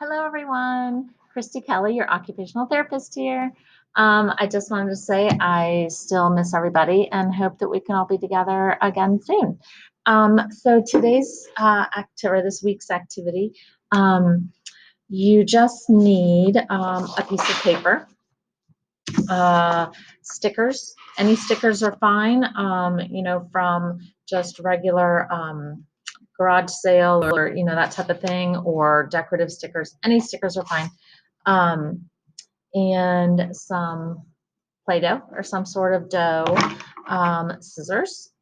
Hello, everyone. Christy Kelly, your occupational therapist here. I just wanted to say I still miss everybody and hope that we can all be together again soon. So today's or this week's activity, you just need a piece of paper, stickers. Any stickers are fine. From just regular garage sale or that type of thing, or decorative stickers. Any stickers are fine. And some Play-Doh or some sort of dough, scissors,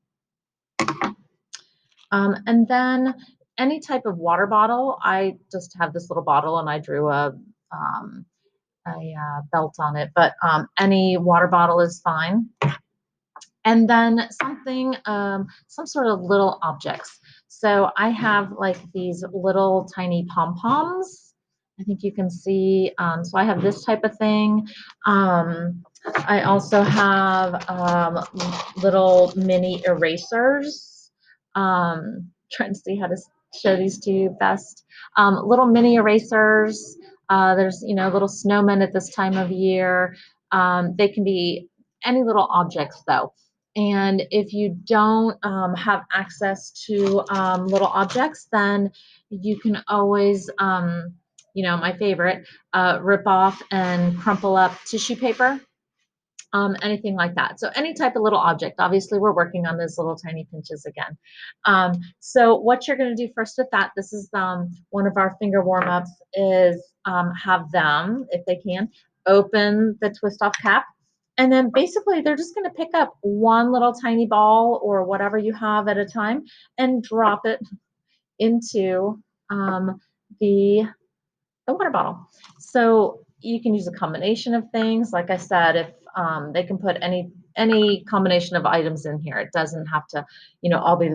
and then any type of water bottle. I just have this little bottle and I drew a belt on it, but any water bottle is fine. And then something, some sort of little objects. So I have like these little tiny pom-poms. I think you can see. So I have this type of thing. I also have little mini erasers. Trying to see how to show these to you best. Little mini erasers. There's, little snowmen at this time of year. They can be any little objects though. And if you don't have access to little objects, then you can always, my favorite, rip off and crumple up tissue paper, anything like that. So any type of little object. Obviously, we're working on those little tiny pinches again. So what you're going to do first with that, this is one of our finger warm-ups, is have them, if they can, open the twist-off cap. And then basically they're just going to pick up one little tiny ball or whatever you have at a time and drop it into the water bottle. So you can use a combination of things. Like I said, if they can put any combination of items in here. It doesn't have to, all be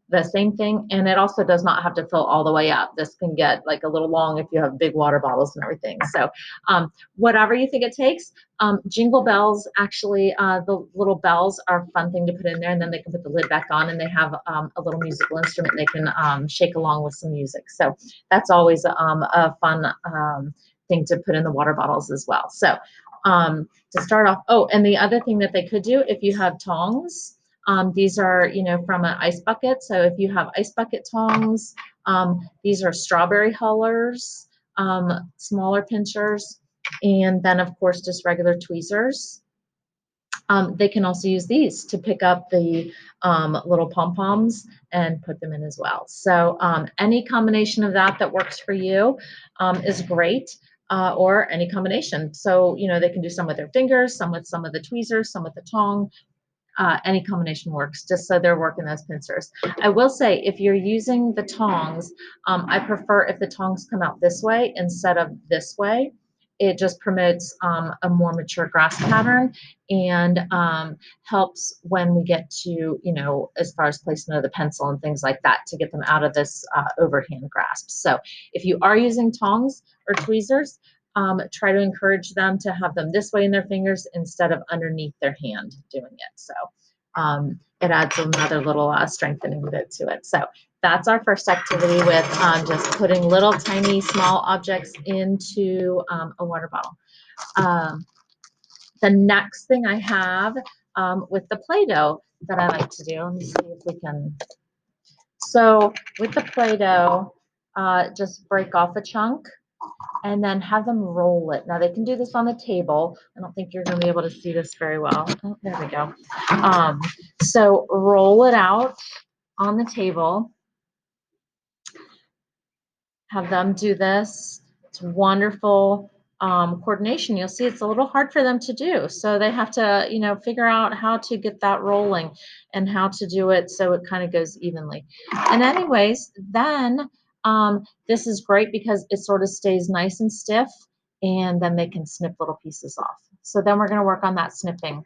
the same thing. And it also does not have to fill all the way up. This can get like a little long if you have big water bottles and everything. So whatever you think it takes. Jingle bells, actually, the little bells are a fun thing to put in there, and then they can put the lid back on, and they have a little musical instrument they can shake along with some music. So that's always a fun thing to put in the water bottles as well. So to start off, and the other thing that they could do, if you have tongs, these are, from an ice bucket. So if you have ice bucket tongs, these are strawberry hullers, smaller pinchers, and then of course just regular tweezers. They can also use these to pick up the little pom-poms and put them in as well. So any combination of that works for you is great, or any combination. So, they can do some with their fingers, some with some of the tweezers, some with the tong. Any combination works, just so they're working those pincers. I will say, if you're using the tongs, I prefer if the tongs come out this way instead of this way. It just promotes a more mature grasp pattern and helps when we get to, as far as placement of the pencil and things like that, to get them out of this overhand grasp. So if you are using tongs or tweezers, try to encourage them to have them this way in their fingers instead of underneath their hand doing it. So it adds another little strengthening bit to it. So that's our first activity with just putting little tiny small objects into a water bottle. The next thing I have with the Play-Doh that I like to do, let me see if we can. So with the Play-Doh, just break off a chunk and then have them roll it. Now they can do this on the table. I don't think you're going to be able to see this very well. Oh, there we go. So roll it out on the table. Have them do this. It's wonderful coordination. You'll see it's a little hard for them to do. So they have to, figure out how to get that rolling and how to do it so it kind of goes evenly. And anyways, then this is great because it sort of stays nice and stiff, and then they can snip little pieces off. So then we're going to work on that snipping.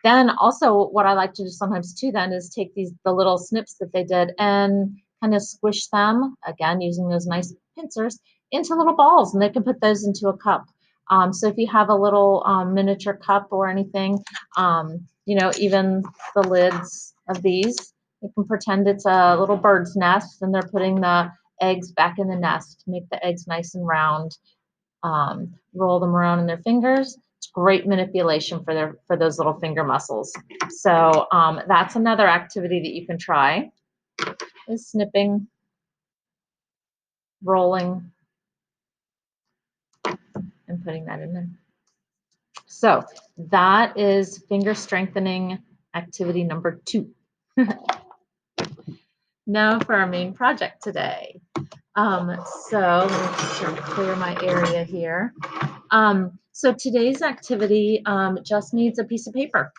Then also what I like to do sometimes too then is take the little snips that they did and kind of squish them, again, using those nice pincers, into little balls, and they can put those into a cup. So if you have a little miniature cup or anything, even the lids of these, you can pretend it's a little bird's nest and they're putting the eggs back in the nest, make the eggs nice and round, roll them around in their fingers. It's great manipulation for those little finger muscles. So that's another activity that you can try, is snipping, rolling, and putting that in there. So that is finger strengthening activity number 2. Now for our main project today. So let me just sort of clear my area here. So today's activity just needs a piece of paper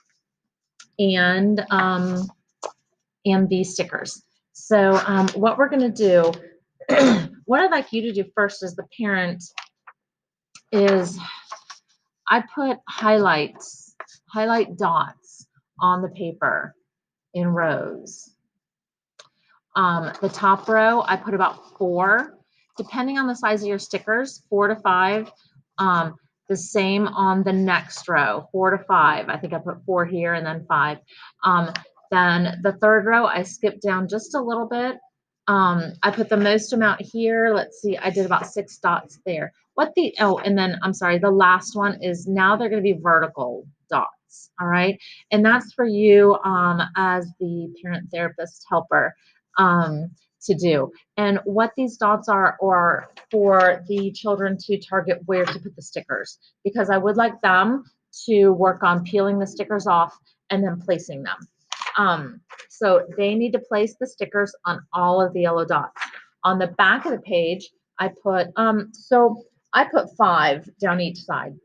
and these stickers. So what we're going to do, what I'd like you to do first as the parent is I put highlight dots on the paper in rows. The top row, I put about 4, depending on the size of your stickers, 4 to 5. The same on the next row, 4 to 5. I think I put 4 here and then 5. Then the third row, I skipped down just a little bit. I put the most amount here. Let's see, I did about 6 dots there. And then I'm sorry, the last one is now they're going to be vertical dots. All right. And that's for you as the parent therapist helper to do. And what these dots are for the children to target where to put the stickers, because I would like them to work on peeling the stickers off and then placing them. So they need to place the stickers on all of the yellow dots. On the back of the page, I put 5 down each side.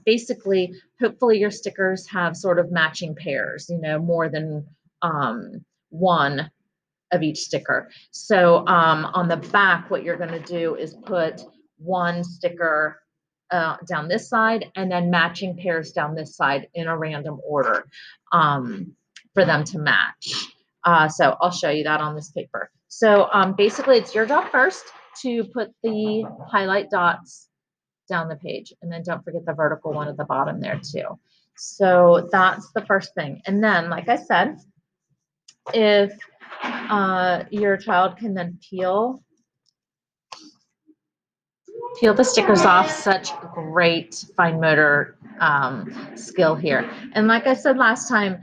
Basically, hopefully your stickers have sort of matching pairs, more than one of each sticker. So on the back, what you're going to do is put one sticker down this side and then matching pairs down this side in a random order for them to match. So I'll show you that on this paper. So basically, it's your job first to put the highlight dots down the page, and then don't forget the vertical one at the bottom there too. So that's the first thing. And then, like I said, if your child can then peel the stickers off, such great fine motor skill here. And like I said last time,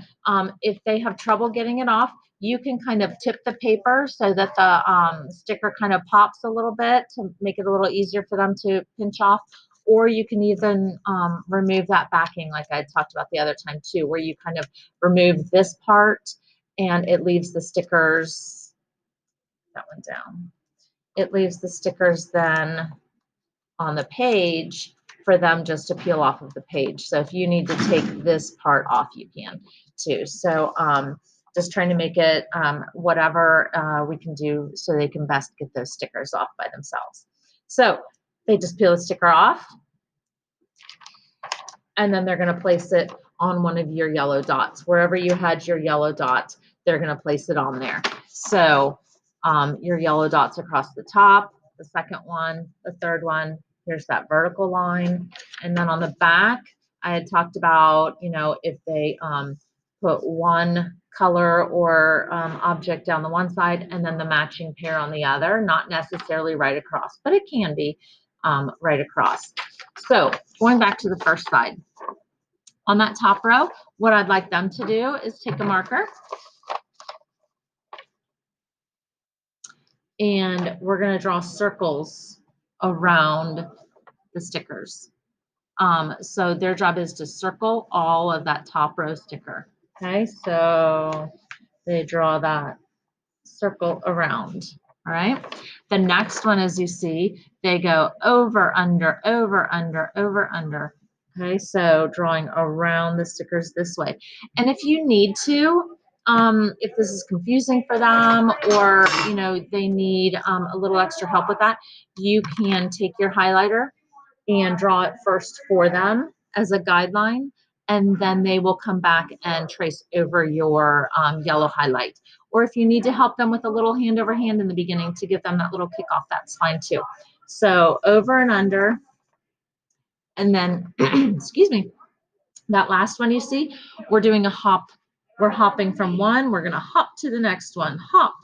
if they have trouble getting it off, you can kind of tip the paper so that the sticker kind of pops a little bit to make it a little easier for them to pinch off. Or you can even remove that backing like I talked about the other time too, where you kind of remove this part and it leaves the stickers, that one down. It leaves the stickers then on the page for them just to peel off of the page. So if you need to take this part off, you can too. So just trying to make it whatever we can do so they can best get those stickers off by themselves. So they just peel the sticker off, and then they're going to place it on one of your yellow dots. Wherever you had your yellow dot, they're going to place it on there. So your yellow dots across the top, the second one, the third one, here's that vertical line. And then on the back, I had talked about, if they put one color or object down the one side and then the matching pair on the other, not necessarily right across, but it can be right across. So going back to the first side, on that top row, what I'd like them to do is take a marker and we're going to draw circles around the stickers. So their job is to circle all of that top row sticker. Okay, so they draw that circle around. All right. The next one, as you see, they go over, under, over, under, over, under. Okay, so drawing around the stickers this way. And if you need to, if this is confusing for them or, they need a little extra help with that, you can take your highlighter and draw it first for them as a guideline, and then they will come back and trace over your yellow highlight. Or if you need to help them with a little hand over hand in the beginning to give them that little kickoff, that's fine too. So over and under, and then, excuse me, that last one you see, we're doing a hop. We're hopping from one, we're gonna hop to the next one. Hop,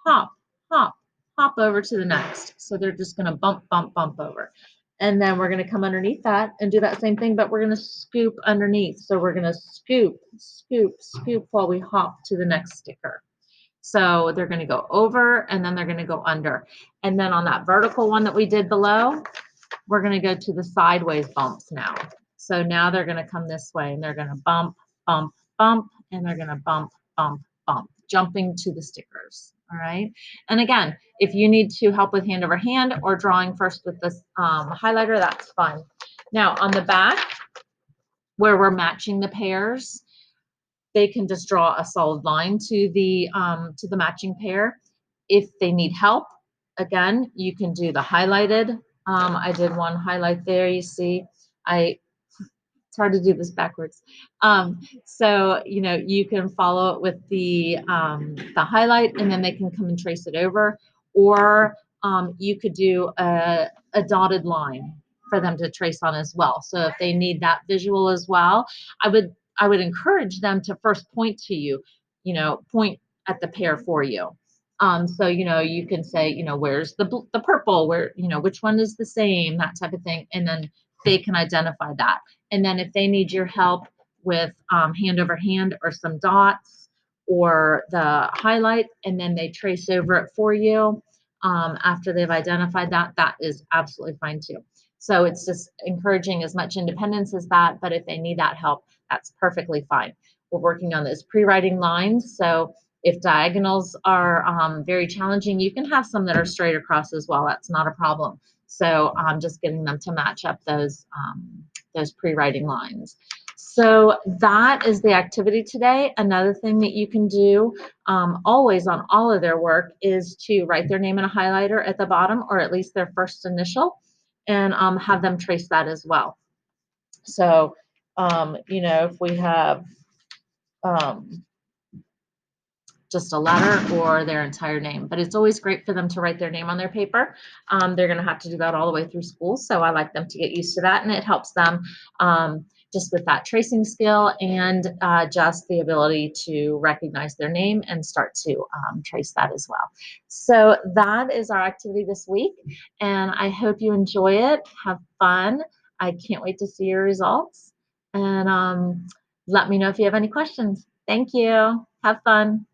hop, hop, hop over to the next. So they're just going to bump, bump, bump over. And then we're going to come underneath that and do that same thing, but we're going to scoop underneath. So we're going to scoop, scoop, scoop while we hop to the next sticker. So they're going to go over and then they're going to go under. And then on that vertical one that we did below, we're going to go to the sideways bumps now. So now they're going to come this way and they're going to bump, bump, bump, and they're going to bump, bump, bump, jumping to the stickers. All right. And again, if you need to help with hand over hand or drawing first with this highlighter, that's fine. Now on the back, where we're matching the pairs, they can just draw a solid line to the matching pair. If they need help, again, you can do the highlighted. I did one highlight there. You see, it's hard to do this backwards. So you can follow it with the highlight, and then they can come and trace it over, or you could do a dotted line for them to trace on as well. So if they need that visual as well, I would encourage them to first point to you, point at the pair for you. So you can say, where's the purple, where which one is the same, that type of thing, and then they can identify that. And then if they need your help with hand over hand or some dots or the highlight, and then they trace over it for you after they've identified that, that is absolutely fine too. So it's just encouraging as much independence as that, but if they need that help, that's perfectly fine. We're working on those pre-writing lines. So if diagonals are very challenging, you can have some that are straight across as well. That's not a problem. So just getting them to match up those pre-writing lines. So that is the activity today. Another thing that you can do always on all of their work is to write their name in a highlighter at the bottom, or at least their first initial, and have them trace that as well. So, if we have just a letter or their entire name, but it's always great for them to write their name on their paper. They're going to have to do that all the way through school, so I like them to get used to that, and it helps them just with that tracing skill and just the ability to recognize their name and start to trace that as well. So that is our activity this week, and I hope you enjoy it. Have fun. I can't wait to see your results, and let me know if you have any questions. Thank you. Have fun.